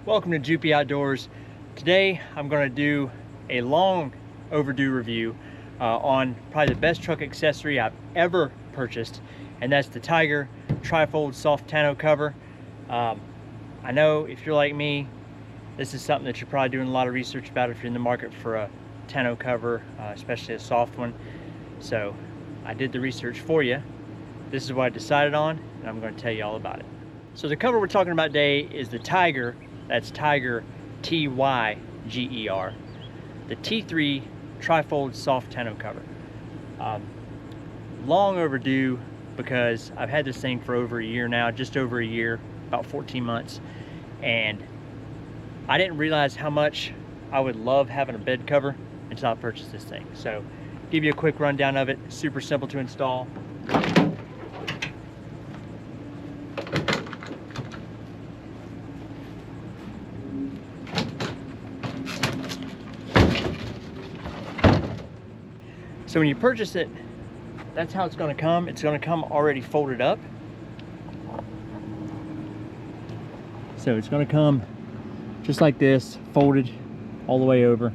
Welcome to Joopy Outdoors. Today I'm going to do a long overdue review on probably the best truck accessory I've ever purchased, and that's the Tyger Trifold soft tonneau cover. I know if you're like me, this is something that you're probably doing a lot of research about if you're in the market for a tonneau cover, especially a soft one. So I did the research for you. This is what I decided on, and I'm going to tell you all about it. So the cover we're talking about today is the Tyger, that's Tyger T3, the T3 Trifold soft tonneau cover. Long overdue because I've had this thing for over a year now, just over a year, about 14 months, and I didn't realize how much I would love having a bed cover until I purchased this thing. So give you a quick rundown of it. Super simple to install. So when you purchase it, that's how it's going to come. It's going to come already folded up. So it's going to come just like this, folded all the way over.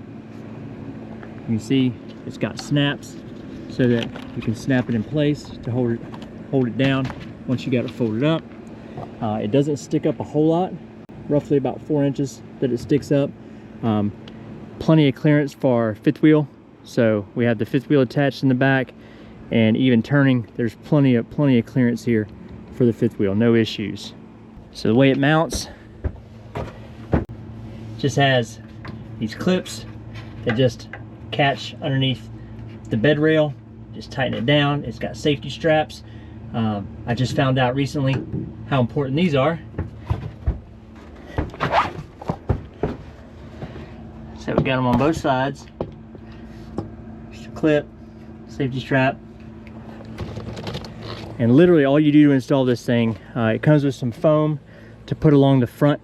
You can see it's got snaps so that you can snap it in place to hold it down once you got it folded up. It doesn't stick up a whole lot, roughly about 4 inches that it sticks up. Plenty of clearance for our fifth wheel. So we have the fifth wheel attached in the back, and even turning, there's plenty of clearance here for the fifth wheel, no issues. So the way it mounts, just has these clips that just catch underneath the bed rail, just tighten it down. It's got safety straps. I just found out recently how important these are. So we got them on both sides. Clip, safety strap, and literally all you do to install this thing, it comes with some foam to put along the front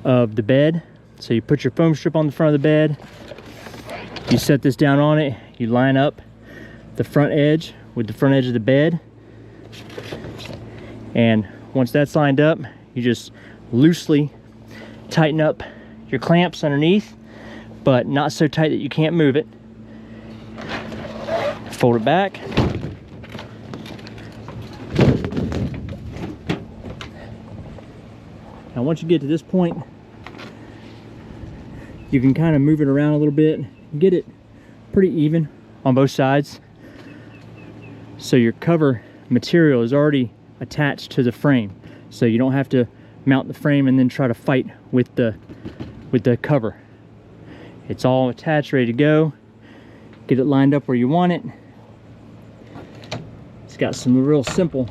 of the bed. So you put your foam strip on the front of the bed, you set this down on it, you line up the front edge with the front edge of the bed, and once that's lined up, you just loosely tighten up your clamps underneath, but not so tight that you can't move it. Fold it back. Now once you get to this point, you can kind of move it around a little bit, get it pretty even on both sides. So your cover material is already attached to the frame, so you don't have to mount the frame and then try to fight with the cover. It's all attached, ready to go. Get it lined up where you want it. It's got some real simple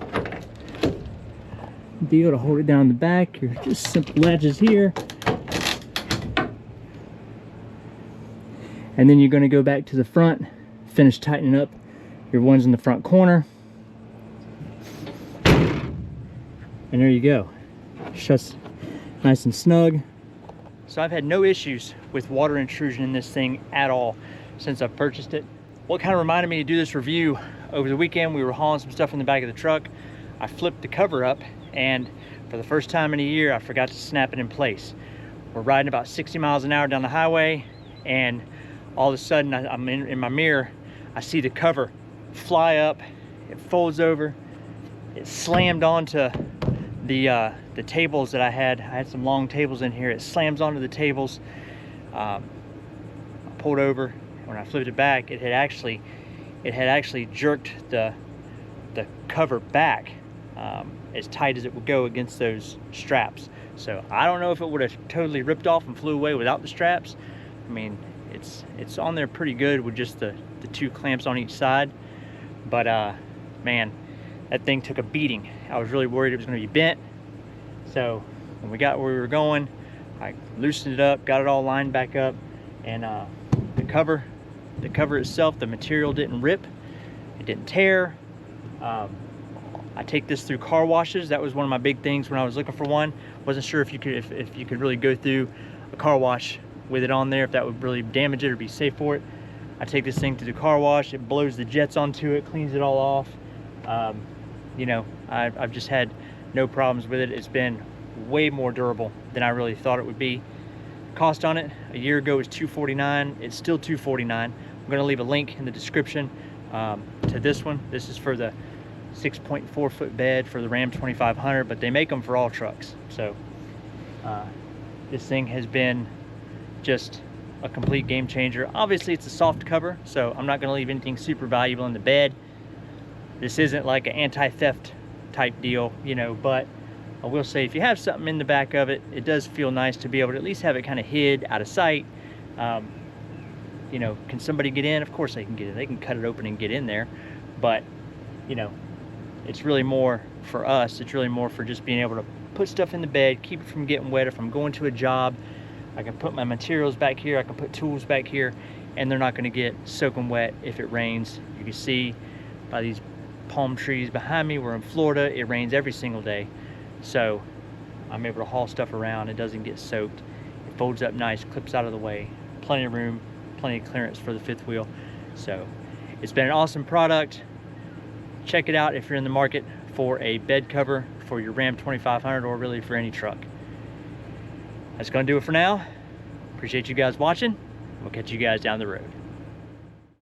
deal to hold it down in the back. Your just simple latches here. And then you're going to go back to the front, finish tightening up your ones in the front corner. And there you go. Shuts nice and snug. So I've had no issues with water intrusion in this thing at all since I've purchased it. What kind of reminded me to do this review, over the weekend we were hauling some stuff in the back of the truck. I flipped the cover up, and for the first time in a year I forgot to snap it in place. We're riding about 60 miles an hour down the highway, and all of a sudden I'm in my mirror, I see the cover fly up, it folds over, it slammed onto the tables that I had some long tables in here. It slams onto the tables. I pulled over. When I flipped it back, it had actually jerked the cover back as tight as it would go against those straps. So I don't know if it would have totally ripped off and flew away without the straps. I mean, it's on there pretty good with just the two clamps on each side. But man, that thing took a beating. I was really worried it was going to be bent. So when we got where we were going, I loosened it up, got it all lined back up, and the cover itself, the material didn't rip, it didn't tear. I take this through car washes. That was one of my big things when I was looking for one. Wasn't sure if you could really go through a car wash with it on there, if that would really damage it or be safe for it. I take this thing to the car wash, it blows the jets onto it, cleans it all off. You know, I've just had no problems with it. It's been way more durable than I really thought it would be. Cost on it a year ago was $249. It's still $249. I'm going to leave a link in the description to this one. This is for the 6.4 foot bed for the Ram 2500, but they make them for all trucks. So this thing has been just a complete game changer. Obviously it's a soft cover, so I'm not going to leave anything super valuable in the bed. This isn't like an anti-theft type deal, you know, but I will say if you have something in the back of it, it does feel nice to be able to at least have it kind of hid out of sight. You know, can somebody get in? Of course they can get in. They can cut it open and get in there, but you know, it's really more for us. It's really more for just being able to put stuff in the bed, keep it from getting wet. If I'm going to a job, I can put my materials back here, I can put tools back here, and they're not going to get soaking wet if it rains. You can see by these palm trees behind me, we're in Florida, it rains every single day. So I'm able to haul stuff around, it doesn't get soaked. It folds up nice, clips out of the way, plenty of room, plenty of clearance for the fifth wheel. So it's been an awesome product. Check it out if you're in the market for a bed cover for your Ram 2500 or really for any truck. That's gonna do it for now. Appreciate you guys watching. We'll catch you guys down the road.